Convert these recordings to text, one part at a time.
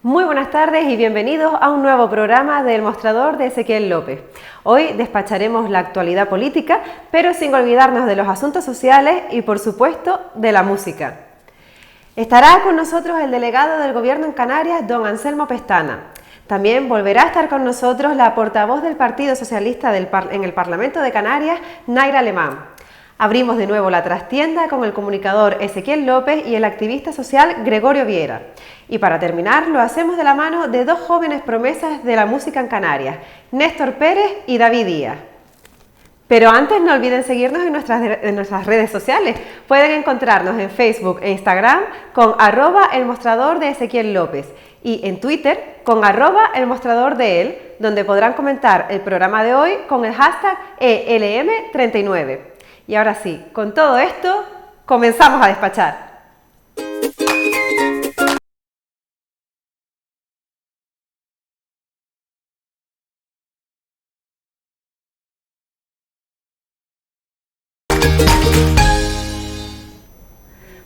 Muy buenas tardes y bienvenidos a un nuevo programa del Mostrador de Ezequiel López. Hoy despacharemos la actualidad política, pero sin olvidarnos de los asuntos sociales y, por supuesto, de la música. Estará con nosotros el delegado del Gobierno en Canarias, don Anselmo Pestana. También volverá a estar con nosotros la portavoz del Partido Socialista en el Parlamento de Canarias, Naira Alemán. Abrimos de nuevo la trastienda con el comunicador Ezequiel López y el activista social Gregorio Viera. Y para terminar, lo hacemos de la mano de dos jóvenes promesas de la música en Canarias, Néstor Pérez y David Díaz. Pero antes no olviden seguirnos en nuestras redes sociales. Pueden encontrarnos en Facebook e Instagram con @elmostrador de Ezequiel López y en Twitter con @elmostrador_de-él, donde podrán comentar el programa de hoy con el hashtag ELM39. Y ahora sí, con todo esto, comenzamos a despachar.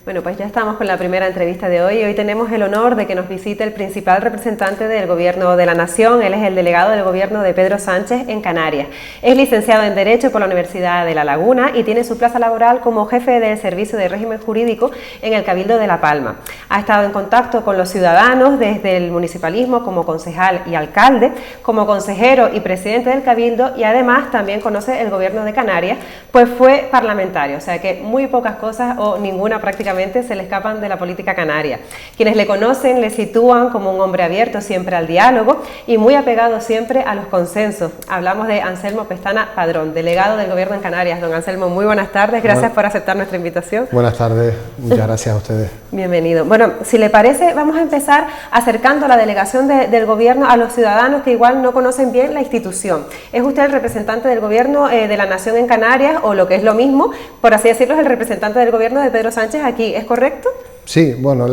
Bueno, pues ya estamos con la primera entrevista de hoy. Hoy tenemos el honor de que nos visite el principal representante del Gobierno de la Nación. Él es el delegado del Gobierno de Pedro Sánchez en Canarias. Es licenciado en Derecho por la Universidad de La Laguna y tiene su plaza laboral como jefe del Servicio de Régimen Jurídico en el Cabildo de La Palma. Ha estado en contacto con los ciudadanos desde el municipalismo como concejal y alcalde, como consejero y presidente del Cabildo, y además también conoce el Gobierno de Canarias, pues fue parlamentario. O sea que muy pocas cosas o ninguna prácticamente se le escapan de la política canaria. Quienes le conocen le sitúan como un hombre abierto siempre al diálogo y muy apegado siempre a los consensos. Hablamos de Anselmo Pestana Padrón, delegado del Gobierno en Canarias. Don Anselmo, muy buenas tardes, gracias por aceptar nuestra invitación. Buenas tardes, muchas gracias a ustedes. Bienvenido. Bueno, si le parece, vamos a empezar acercando la delegación del Gobierno a los ciudadanos que igual no conocen bien la institución. ¿Es usted el representante del Gobierno de la Nación en Canarias, o lo que es lo mismo, por así decirlo, es el representante del Gobierno de Pedro Sánchez aquí? ¿Es correcto? Sí, bueno,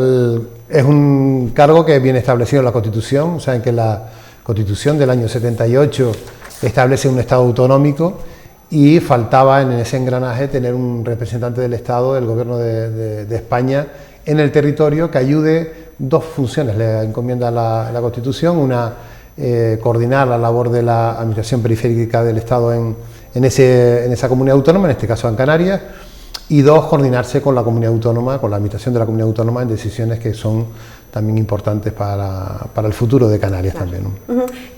es un cargo que viene establecido en la Constitución. Saben que la Constitución del año 78 establece un Estado autonómico y faltaba en ese engranaje tener un representante del Estado, del Gobierno de España, en el territorio, que ayude. Dos funciones le encomienda la Constitución: una, coordinar la labor de la administración periférica del Estado en esa comunidad autónoma, en este caso en Canarias, y dos, coordinarse con la comunidad autónoma, con la administración de la comunidad autónoma en decisiones que son también importantes para el futuro de Canarias. Claro. También.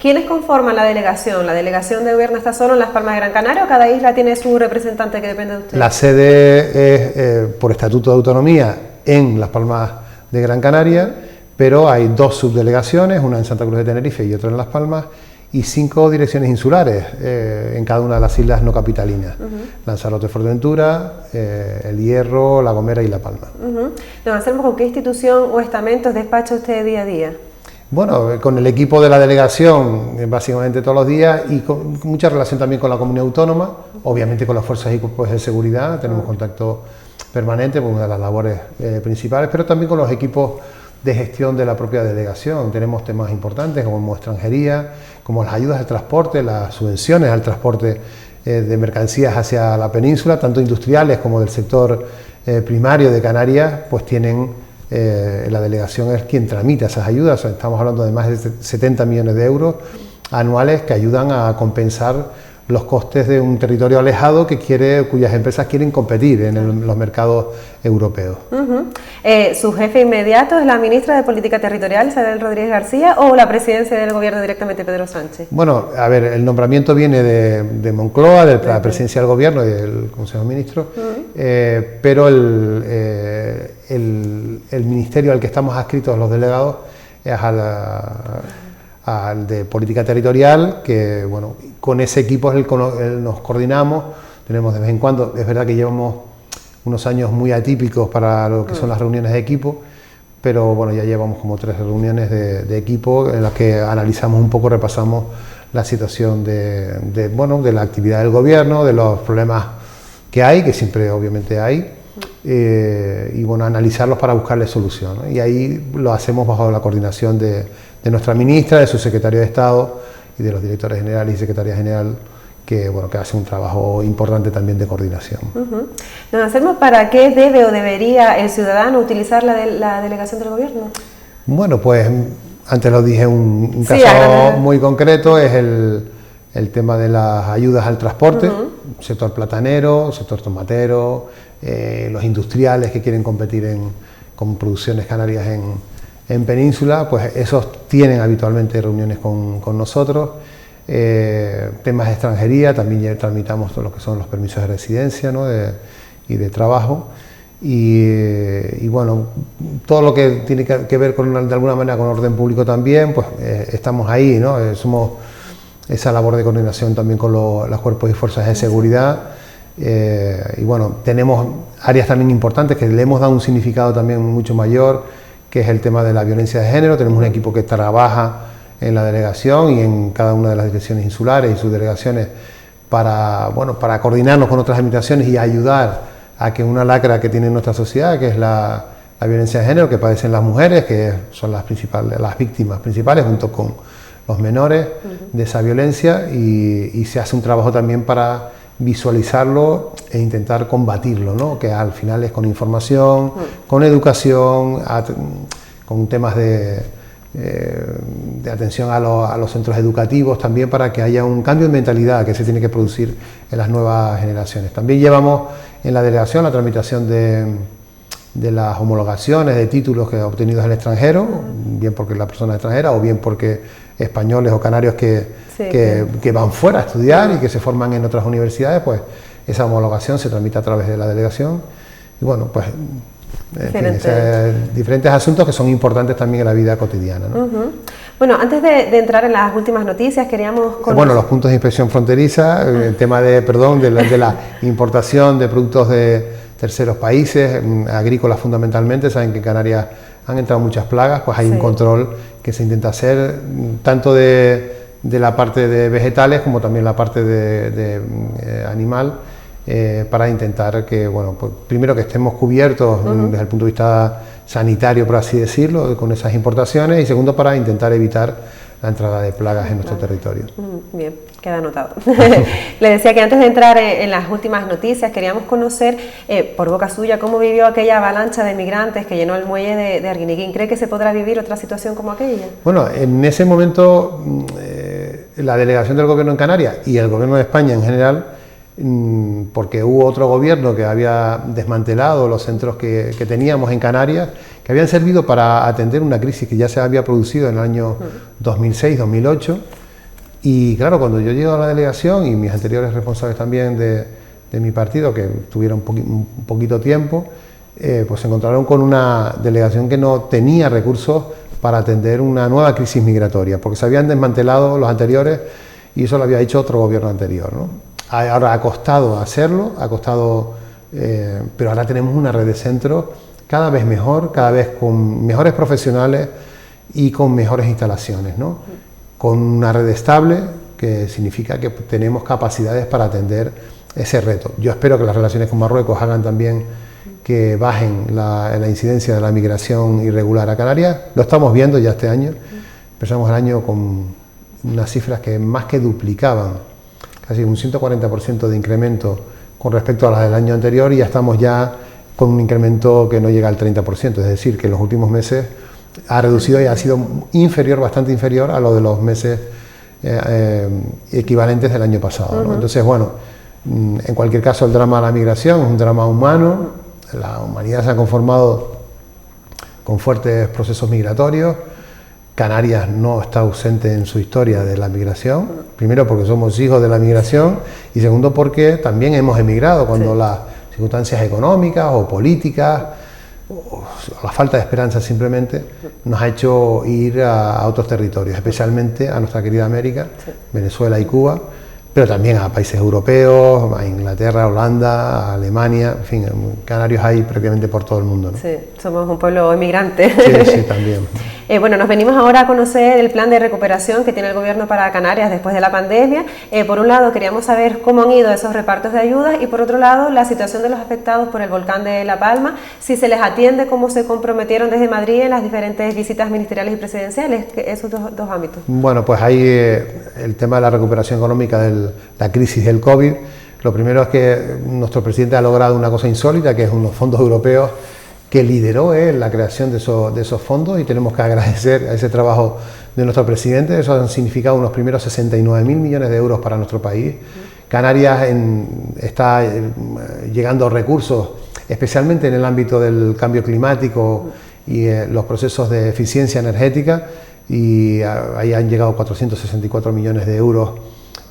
¿Quiénes conforman la delegación? ¿La delegación de gobierno está solo en Las Palmas de Gran Canaria o cada isla tiene su representante que depende de usted? La sede es, por estatuto de autonomía, en Las Palmas de Gran Canaria, pero hay dos subdelegaciones, una en Santa Cruz de Tenerife y otra en Las Palmas, y 5 direcciones insulares en cada una de las islas no capitalinas: Lanzarote, Fuerteventura, El Hierro, La Gomera y La Palma. Don Anselmo, ¿con qué institución o estamentos despacha usted día a día? Bueno, con el equipo de la delegación básicamente todos los días, y con mucha relación también con la comunidad autónoma, obviamente con las fuerzas y cuerpos de seguridad, tenemos contacto permanente por una de las labores principales, pero también con los equipos de gestión de la propia delegación. Tenemos temas importantes como extranjería, como las ayudas al transporte, las subvenciones al transporte de mercancías hacia la península, tanto industriales como del sector primario de Canarias, pues tienen, la delegación es quien tramita esas ayudas. O sea, estamos hablando de más de 70 millones de euros anuales que ayudan a compensar los costes de un territorio alejado cuyas empresas quieren competir en los mercados europeos. ¿Su jefe inmediato es la ministra de Política Territorial, Isabel Rodríguez García, o la presidencia del Gobierno directamente Pedro Sánchez? Bueno, a ver, el nombramiento viene de Moncloa, de la presidencia del Gobierno y del Consejo de Ministros, pero el ministerio al que estamos adscritos los delegados es al de Política Territorial, que bueno, con ese equipo nos coordinamos, tenemos de vez en cuando. Es verdad que llevamos unos años muy atípicos para lo que son las reuniones de equipo, pero bueno, ya llevamos como 3 reuniones de equipo en las que analizamos un poco, repasamos la situación de la actividad del Gobierno, de los problemas que hay, que siempre obviamente hay, y bueno, analizarlos para buscarles solución, ¿no? Y ahí lo hacemos bajo la coordinación de nuestra ministra, de su secretario de Estado y de los directores generales y secretaria general, que hace un trabajo importante también de coordinación. Don Anselmo, ¿para qué debe o debería el ciudadano utilizar la delegación del Gobierno? Bueno, pues antes lo dije, un Sí, caso muy concreto es el tema de las ayudas al transporte, sector platanero, sector tomatero, los industriales que quieren competir con producciones canarias en península, pues esos tienen habitualmente reuniones con nosotros. Temas de extranjería, también tramitamos todo lo que son los permisos de residencia, ¿no? y de trabajo. Y bueno, todo lo que tiene que ver de alguna manera con orden público también, pues estamos ahí, ¿no? Somos esa labor de coordinación también con los cuerpos y fuerzas de seguridad. Y bueno, tenemos áreas también importantes que le hemos dado un significado también mucho mayor, que es el tema de la violencia de género. Tenemos un equipo que trabaja en la delegación y en cada una de las direcciones insulares y sus delegaciones para coordinarnos con otras administraciones y ayudar a que una lacra que tiene nuestra sociedad, que es la violencia de género que padecen las mujeres, que son las víctimas principales, junto con los menores de esa violencia, y se hace un trabajo también para visualizarlo e intentar combatirlo, ¿no? Que al final es con información, con educación, con temas de atención a los centros educativos también, para que haya un cambio de mentalidad que se tiene que producir en las nuevas generaciones. También llevamos en la delegación la tramitación de las homologaciones de títulos que obtenidos en el extranjero, bien porque la persona es extranjera o bien porque españoles o canarios que van fuera a estudiar y que se forman en otras universidades, pues esa homologación se tramita a través de la delegación. Y bueno, pues diferentes asuntos que son importantes también en la vida cotidiana, ¿no? Bueno, antes de entrar en las últimas noticias, queríamos conocer... Bueno, los puntos de inspección fronteriza, el tema de la importación de productos de terceros países, agrícolas fundamentalmente. Saben que en Canarias han entrado muchas plagas, pues hay un control que se intenta hacer, tanto de la parte de vegetales como también la parte de animal, para intentar que, bueno, pues primero que estemos cubiertos desde el punto de vista sanitario, por así decirlo, con esas importaciones, y segundo, para intentar evitar la entrada de plagas en nuestro territorio. Bien, queda anotado. Le decía que antes de entrar en las últimas noticias, queríamos conocer, por boca suya, cómo vivió aquella avalancha de migrantes que llenó el muelle de Arguineguín. ¿Cree que se podrá vivir otra situación como aquella? Bueno, en ese momento la delegación del Gobierno en Canarias y el Gobierno de España en general, porque hubo otro gobierno que había desmantelado los centros que teníamos en Canarias, que habían servido para atender una crisis que ya se había producido en el año 2006-2008. Y claro, cuando yo llego a la delegación, y mis anteriores responsables también de mi partido, que tuvieron un poquito tiempo, pues se encontraron con una delegación que no tenía recursos para atender una nueva crisis migratoria, porque se habían desmantelado los anteriores y eso lo había hecho otro gobierno anterior, ¿no? Ahora ha costado hacerlo, pero ahora tenemos una red de centros cada vez mejor, cada vez con mejores profesionales y con mejores instalaciones, ¿no? Con una red estable, que significa que tenemos capacidades para atender ese reto. Yo espero que las relaciones con Marruecos hagan también que bajen la incidencia de la migración irregular a Canarias. Lo estamos viendo ya este año. Empezamos el año con unas cifras que más que duplicaban, casi un 140% de incremento con respecto a las del año anterior, y ya estamos ya con un incremento que no llega al 30%, es decir, que en los últimos meses ha reducido y ha sido inferior, bastante inferior a lo de los meses equivalentes del año pasado, ¿no? Entonces, bueno, en cualquier caso, el drama de la migración es un drama humano. La humanidad se ha conformado con fuertes procesos migratorios. Canarias no está ausente en su historia de la migración, primero porque somos hijos de la migración y segundo porque también hemos emigrado cuando las circunstancias económicas o políticas o la falta de esperanza simplemente nos ha hecho ir a otros territorios, especialmente a nuestra querida América, Venezuela y Cuba, pero también a países europeos, a Inglaterra, Holanda, a Alemania, en fin, canarios hay prácticamente por todo el mundo, ¿no? Sí, somos un pueblo emigrante. Sí, también. Bueno, nos venimos ahora a conocer el plan de recuperación que tiene el gobierno para Canarias después de la pandemia. Por un lado, queríamos saber cómo han ido esos repartos de ayudas y por otro lado, la situación de los afectados por el volcán de La Palma, si se les atiende, cómo se comprometieron desde Madrid en las diferentes visitas ministeriales y presidenciales, esos dos ámbitos. Bueno, pues ahí el tema de la recuperación económica de la crisis del COVID. Lo primero es que nuestro presidente ha logrado una cosa insólita, que es unos fondos europeos que lideró la creación de esos fondos, y tenemos que agradecer a ese trabajo de nuestro presidente. Eso han significado unos primeros 69.000 millones de euros para nuestro país. Canarias está llegando recursos, especialmente en el ámbito del cambio climático y los procesos de eficiencia energética, y ahí han llegado 464 millones de euros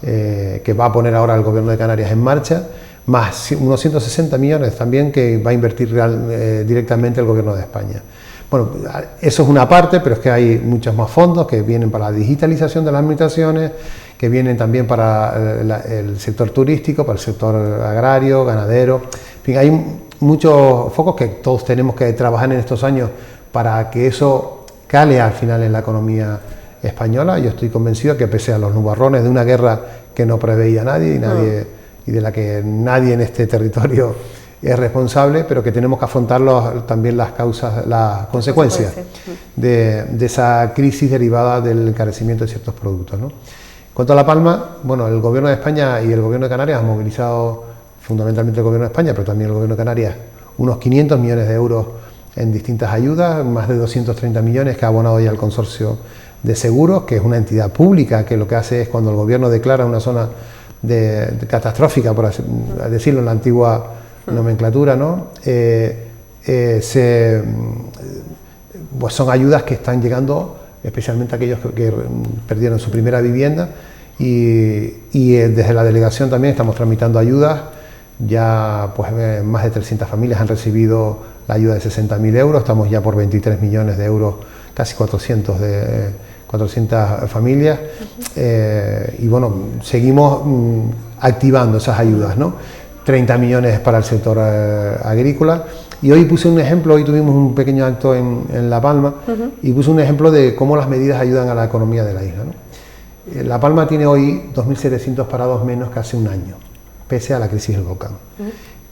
que va a poner ahora el Gobierno de Canarias en marcha, más unos 160 millones también que va a invertir directamente el Gobierno de España. Bueno, eso es una parte, pero es que hay muchos más fondos que vienen para la digitalización de las administraciones, que vienen también para el sector turístico, para el sector agrario, ganadero. En fin, hay muchos focos que todos tenemos que trabajar en estos años para que eso cale al final en la economía española. Yo estoy convencido que, pese a los nubarrones de una guerra que no preveía nadie y de la que nadie en este territorio es responsable, pero que tenemos que afrontar también las causas, las consecuencias de esa crisis derivada del encarecimiento de ciertos productos, ¿no? En cuanto a La Palma, bueno, el Gobierno de España y el Gobierno de Canarias han movilizado, fundamentalmente el Gobierno de España, pero también el Gobierno de Canarias, unos 500 millones de euros en distintas ayudas, más de 230 millones que ha abonado ya el Consorcio de Seguros, que es una entidad pública que lo que hace es, cuando el Gobierno declara una zona catastrófica, por así decirlo en la antigua nomenclatura, ¿no? Pues son ayudas que están llegando especialmente a aquellos que perdieron su primera vivienda, y desde la delegación también estamos tramitando ayudas. Ya pues más de 300 familias han recibido la ayuda de 60.000 euros, estamos ya por 23 millones de euros, casi 400 familias, y bueno, seguimos activando esas ayudas, ¿no? 30 millones para el sector agrícola. Y hoy puse un ejemplo, hoy tuvimos un pequeño acto en La Palma, y puse un ejemplo de cómo las medidas ayudan a la economía de la isla, ¿no? La Palma tiene hoy 2.700 parados menos que hace un año, pese a la crisis del volcán.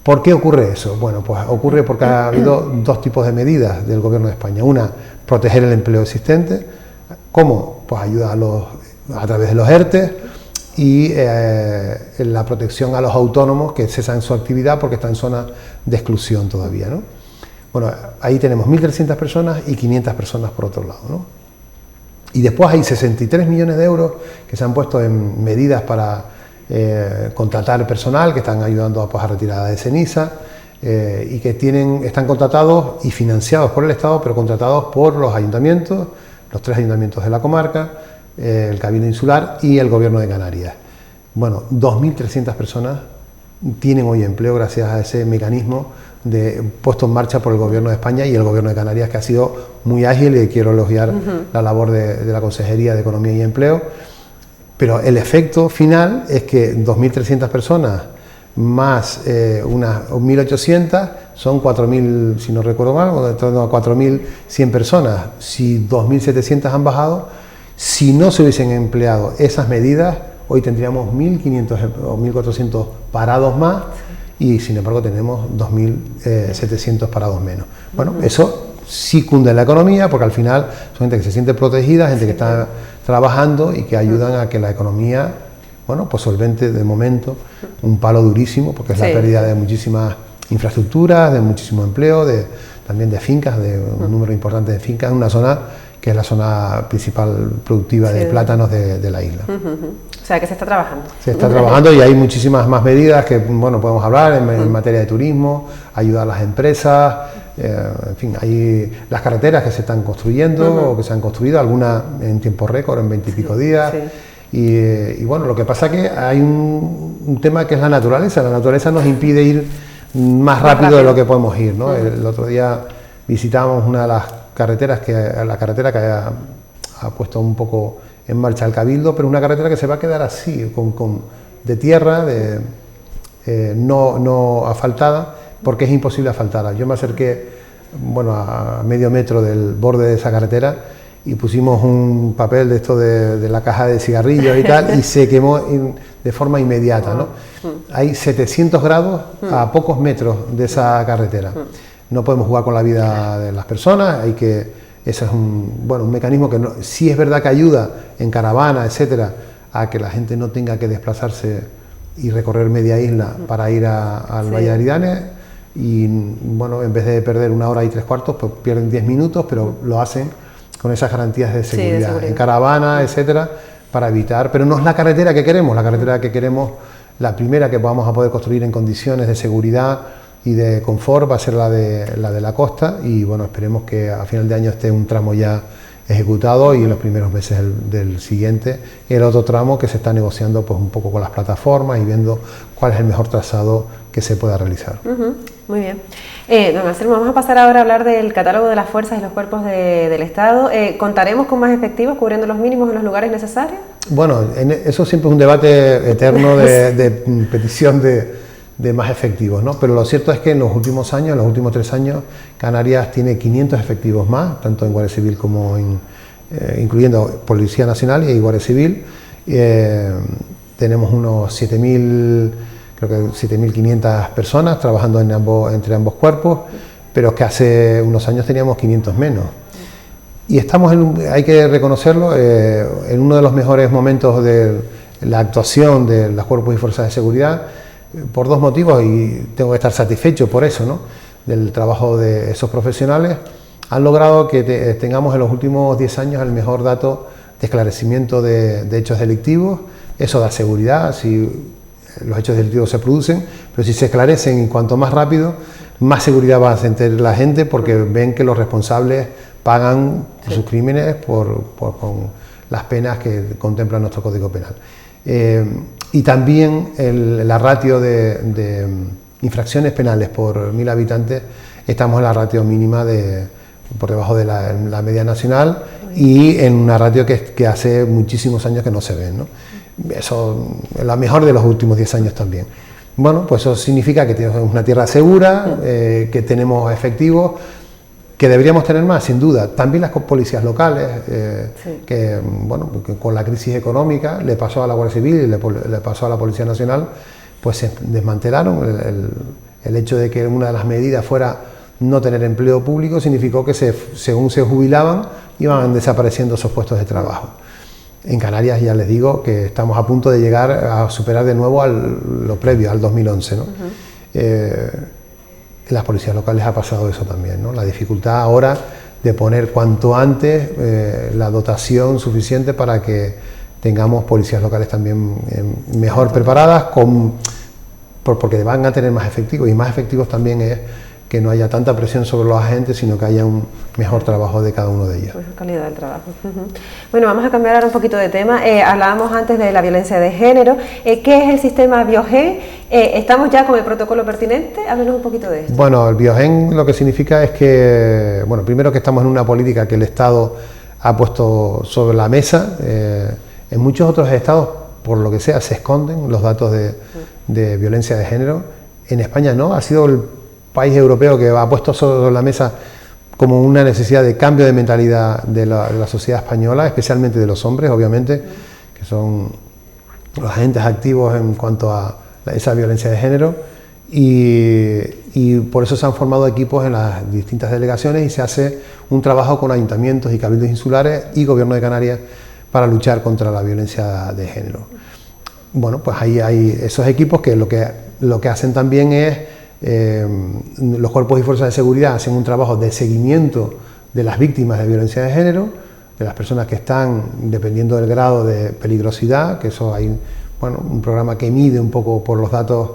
¿Por qué ocurre eso? Bueno, pues ocurre porque ha habido dos tipos de medidas del Gobierno de España. Una, proteger el empleo existente. ¿Cómo? Pues ayuda a través de los ERTE, y la protección a los autónomos que cesan su actividad porque están en zona de exclusión todavía, ¿no? Bueno, ahí tenemos 1.300 personas y 500 personas por otro lado, ¿no? Y después hay 63 millones de euros que se han puesto en medidas para contratar personal, que están ayudando pues, a retirada de ceniza, y que están contratados y financiados por el Estado, pero contratados por los ayuntamientos, los 3 ayuntamientos de la comarca, el Cabildo Insular y el Gobierno de Canarias. Bueno, 2.300 personas tienen hoy empleo gracias a ese mecanismo puesto en marcha por el Gobierno de España y el Gobierno de Canarias, que ha sido muy ágil, y quiero elogiar la labor de la Consejería de Economía y Empleo. Pero el efecto final es que 2.300 personas más unas 1.800 son 4.000, si no recuerdo mal, en torno a 4.100 personas. Si 2.700 han bajado, si no se hubiesen empleado esas medidas, hoy tendríamos 1.500 o 1.400 parados más, y sin embargo tenemos 2.700 parados menos. Bueno, eso sí cunde en la economía, porque al final son gente que se siente protegida, gente que está trabajando y que ayudan a que la economía, bueno, pues solvente de momento un palo durísimo, porque es la pérdida de muchísimas infraestructuras, de muchísimo empleo, también de fincas, de un número importante de fincas, en una zona que es la zona principal productiva de plátanos de la isla. O sea, que se está trabajando. Se está trabajando, y hay muchísimas más medidas que, bueno, podemos hablar en materia de turismo, ayudar a las empresas, en fin, hay las carreteras que se están construyendo o que se han construido, algunas en tiempo récord, en 20 y pico días. Y bueno, lo que pasa es que hay un tema que es la naturaleza. La naturaleza nos impide ir más rápido de lo que podemos ir, ¿no? El otro día visitábamos una de las carreteras, la carretera que ha puesto un poco en marcha el Cabildo, pero una carretera que se va a quedar así, de tierra, no asfaltada, porque es imposible asfaltarla. Yo me acerqué, bueno, a medio metro del borde de esa carretera, y pusimos un papel de esto de la caja de cigarrillos y tal, y se quemó de forma inmediata, ¿no? Hay 700 grados a pocos metros de esa carretera. No podemos jugar con la vida de las personas, ese es un mecanismo que sí es verdad que ayuda en caravana, etcétera, a que la gente no tenga que desplazarse y recorrer media isla para ir al Valle de Aridane. y bueno, en vez de perder 1 hora y 3/4, pues pierden 10 minutos, pero lo hacen con esas garantías de seguridad, Sí, de seguridad. en caravana, etcétera, para evitar, pero no es la carretera que queremos, la carretera que queremos, la primera que vamos a poder construir en condiciones de seguridad y de confort va a ser la de la costa, y bueno, esperemos que a final de año esté un tramo ya ejecutado y en los primeros meses del siguiente, y el otro tramo que se está negociando pues un poco con las plataformas y viendo cuál es el mejor trazado que se pueda realizar. Muy bien. Don Anselmo, vamos a pasar ahora a hablar del catálogo de las fuerzas y los cuerpos del Estado. ¿Contaremos con más efectivos cubriendo los mínimos en los lugares necesarios? Bueno, eso siempre es un debate eterno de petición de más efectivos, ¿no? Pero lo cierto es que en los últimos años, en los últimos 3 años, Canarias tiene 500 efectivos más, tanto en Guardia Civil como incluyendo Policía Nacional y Guardia Civil. Tenemos unos 7.000, creo que 7.500 personas trabajando entre ambos cuerpos, pero que hace unos años teníamos 500 menos. Y estamos, hay que reconocerlo, en uno de los mejores momentos de la actuación de los cuerpos y fuerzas de seguridad, por 2 motivos, y tengo que estar satisfecho por eso, ¿no?, del trabajo de esos profesionales. Han logrado que tengamos en los últimos 10 años el mejor dato de esclarecimiento de hechos delictivos. Eso da seguridad si los hechos delictivos se producen, pero si se esclarecen y cuanto más rápido, más seguridad va a sentir la gente, porque ven que los responsables pagan por sus crímenes con las penas que contempla nuestro Código Penal. Y también la ratio de infracciones penales por 1000 habitantes, estamos en la ratio mínima por debajo de la media nacional, y en una ratio que hace muchísimos años que no se ve, ¿no? Eso es la mejor de los últimos 10 años también. Bueno, pues eso significa que tenemos una tierra segura, que tenemos efectivos, que deberíamos tener más, sin duda. También las policías locales, que bueno, que con la crisis económica le pasó a la Guardia Civil y le pasó a la Policía Nacional, pues se desmantelaron. El hecho de que una de las medidas fuera no tener empleo público significó que según se jubilaban iban desapareciendo esos puestos de trabajo. En Canarias ya les digo que estamos a punto de llegar a superar de nuevo lo previo, al 2011, ¿no? En las policías locales ha pasado eso también, ¿no? La dificultad ahora de poner cuanto antes la dotación suficiente para que tengamos policías locales también mejor preparadas, porque van a tener más efectivos, y más efectivos también es que no haya tanta presión sobre los agentes, sino que haya un mejor trabajo de cada uno de ellos. Mejor calidad del trabajo. Bueno, vamos a cambiar ahora un poquito de tema. Hablábamos antes de la violencia de género. ¿Qué es el sistema Biogen? ¿Estamos ya con el protocolo pertinente? Háblenos un poquito de esto. Bueno, el Biogen lo que significa es que, bueno, primero que estamos en una política que el Estado ha puesto sobre la mesa. En muchos otros estados, por lo que sea, se esconden los datos de violencia de género. En España no, ha sido el país europeo que ha puesto sobre la mesa como una necesidad de cambio de mentalidad de la sociedad española, especialmente de los hombres, obviamente, que son los agentes activos en cuanto a esa violencia de género, y por eso se han formado equipos en las distintas delegaciones y se hace un trabajo con ayuntamientos y cabildos insulares y Gobierno de Canarias para luchar contra la violencia de género. Bueno, pues ahí hay esos equipos que lo que hacen también es los cuerpos y fuerzas de seguridad hacen un trabajo de seguimiento de las víctimas de violencia de género, de las personas que están, dependiendo del grado de peligrosidad, que eso hay un programa que mide un poco por los datos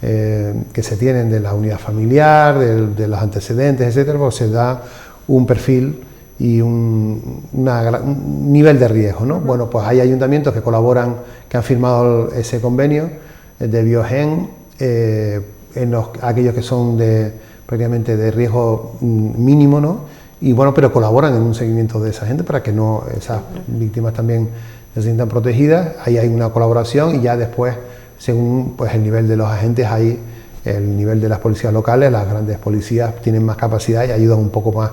que se tienen de la unidad familiar, de los antecedentes, etcétera, pues se da un perfil y un nivel de riesgo, ¿no? Bueno, pues hay ayuntamientos que colaboran, que han firmado ese convenio de Biogen, aquellos que son prácticamente de riesgo mínimo, ¿no? Y bueno, pero colaboran en un seguimiento de esa gente para que esas víctimas también se sientan protegidas. Ahí hay una colaboración, y ya después, según pues el nivel de los agentes, hay el nivel de las policías locales. Las grandes policías tienen más capacidad y ayudan un poco más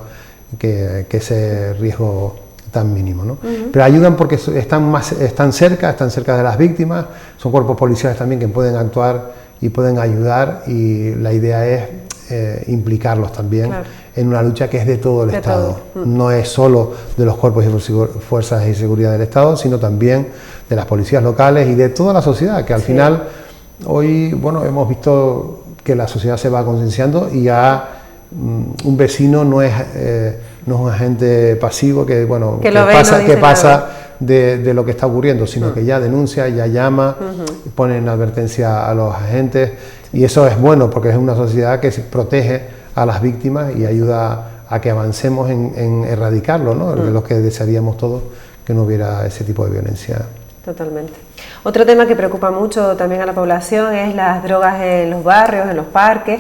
que ese riesgo tan mínimo, ¿no? Pero ayudan porque están cerca de las víctimas. Son cuerpos policiales también que pueden actuar y pueden ayudar, y la idea es implicarlos también, claro, en una lucha que es de todo el Estado. No es solo de los cuerpos y fuerzas de seguridad del Estado, sino también de las policías locales y de toda la sociedad, que al final hoy, bueno, hemos visto que la sociedad se va concienciando y ya un vecino no es un agente pasivo que, bueno, que pasa de lo que está ocurriendo, sino que ya denuncia, ya llama, pone en advertencia a los agentes, y eso es bueno porque es una sociedad que protege a las víctimas y ayuda a que avancemos en erradicarlo, ¿no? De lo que desearíamos todos, que no hubiera ese tipo de violencia. Totalmente. Otro tema que preocupa mucho también a la población es las drogas en los barrios, en los parques.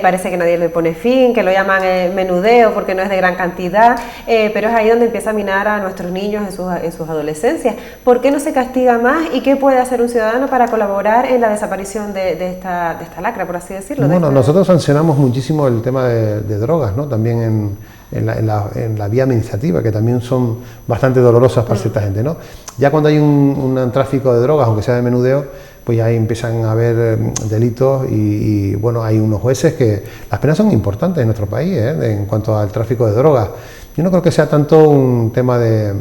Parece que nadie le pone fin, que lo llaman menudeo porque no es de gran cantidad, pero es ahí donde empieza a minar a nuestros niños en sus adolescencias. ¿Por qué no se castiga más y qué puede hacer un ciudadano para colaborar en la desaparición de esta lacra, por así decirlo? Bueno, nosotros sancionamos muchísimo el tema de drogas, ¿no? También en la vía administrativa, que también son bastante dolorosas para cierta gente, ¿no? Ya cuando hay un tráfico de drogas, aunque sea de menudeo, pues ya ahí empiezan a haber delitos y bueno, hay unos jueces que las penas son importantes en nuestro país, en cuanto al tráfico de drogas. Yo no creo que sea tanto un tema de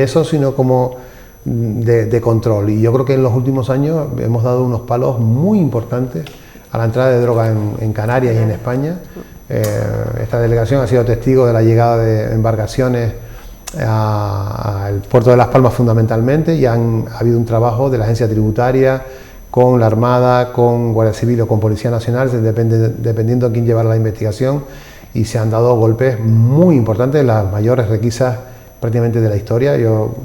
eso, sino como de control, y yo creo que en los últimos años hemos dado unos palos muy importantes a la entrada de drogas en Canarias y en España. Esta delegación ha sido testigo de la llegada de embarcaciones al puerto de Las Palmas fundamentalmente, y ha habido un trabajo de la agencia tributaria con la Armada, con Guardia Civil o con Policía Nacional, dependiendo de quién llevara la investigación, y se han dado golpes muy importantes, las mayores requisas prácticamente de la historia. Yo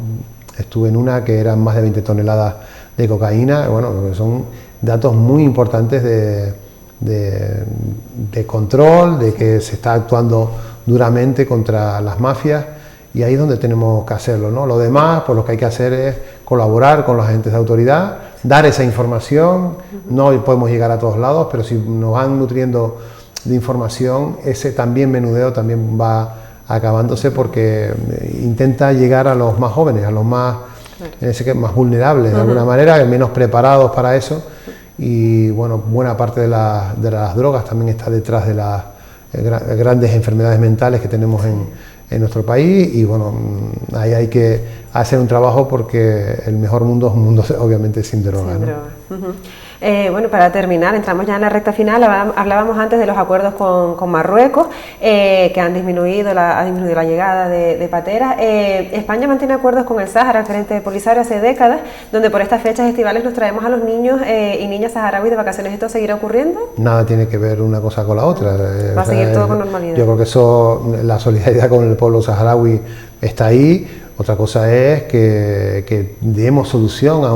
estuve en una que eran más de 20 toneladas de cocaína. Bueno, son datos muy importantes de control, de que se está actuando duramente contra las mafias, y ahí es donde tenemos que hacerlo, ¿no? Lo demás, pues lo que hay que hacer es colaborar con los agentes de autoridad, dar esa información. No podemos llegar a todos lados, pero si nos van nutriendo de información, ese también menudeo también va acabándose, porque intenta llegar a los más jóvenes, a los más, más vulnerables de alguna manera, menos preparados para eso. Y bueno, buena parte de las drogas también está detrás de las grandes enfermedades mentales que tenemos en nuestro país, y bueno, ahí hay que hacer un trabajo, porque el mejor mundo es un mundo obviamente sin drogas, ¿no? Bueno, para terminar, entramos ya en la recta final. Hablábamos antes de los acuerdos con Marruecos, que ha disminuido la llegada de pateras. España mantiene acuerdos con el Sáhara, el Frente Polisario, hace décadas, donde por estas fechas estivales nos traemos a los niños y niñas saharauis de vacaciones. ¿Esto seguirá ocurriendo? Nada tiene que ver una cosa con la otra. Va a seguir todo con normalidad. Yo creo que la solidaridad con el pueblo saharaui está ahí. Otra cosa es que demos solución a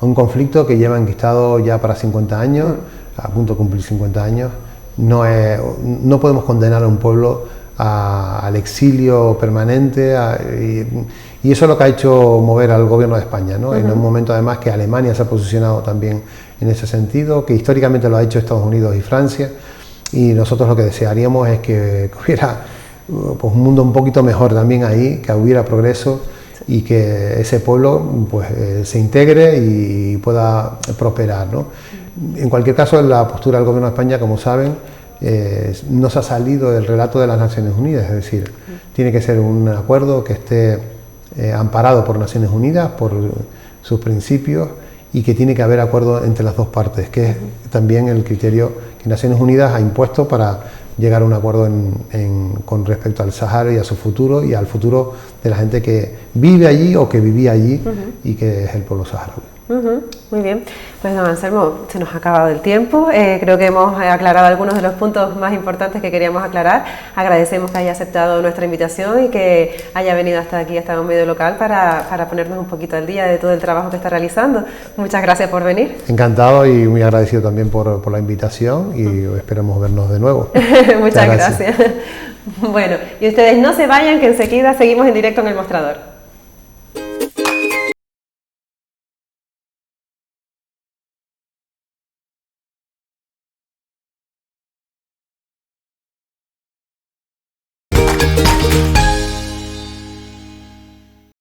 un conflicto que lleva enquistado ya para 50 años, a punto de cumplir 50 años. No podemos condenar a un pueblo al exilio permanente, y eso es lo que ha hecho mover al gobierno de España, ¿no? En un momento además que Alemania se ha posicionado también en ese sentido, que históricamente lo ha hecho Estados Unidos y Francia, y nosotros lo que desearíamos es que hubiera pues, un mundo un poquito mejor también ahí, que hubiera progreso, y que ese pueblo pues, se integre y pueda prosperar, ¿no? En cualquier caso, la postura del Gobierno de España, como saben, no se ha salido del relato de las Naciones Unidas, es decir, tiene que ser un acuerdo que esté amparado por Naciones Unidas, por sus principios, y que tiene que haber acuerdo entre las dos partes, que es también el criterio que Naciones Unidas ha impuesto para llegar a un acuerdo con respecto al Sáhara y a su futuro, y al futuro de la gente que vive allí o que vivía allí, y que es el pueblo saharaui. Muy bien, pues don Anselmo, se nos ha acabado el tiempo. Creo que hemos aclarado algunos de los puntos más importantes que queríamos aclarar. Agradecemos que haya aceptado nuestra invitación y que haya venido hasta aquí, hasta un medio local, para ponernos un poquito al día de todo el trabajo que está realizando. Muchas gracias por venir. Encantado y muy agradecido también por la invitación, y esperamos vernos de nuevo. Muchas gracias. Bueno, y ustedes no se vayan, que enseguida seguimos en directo en El Mostrador.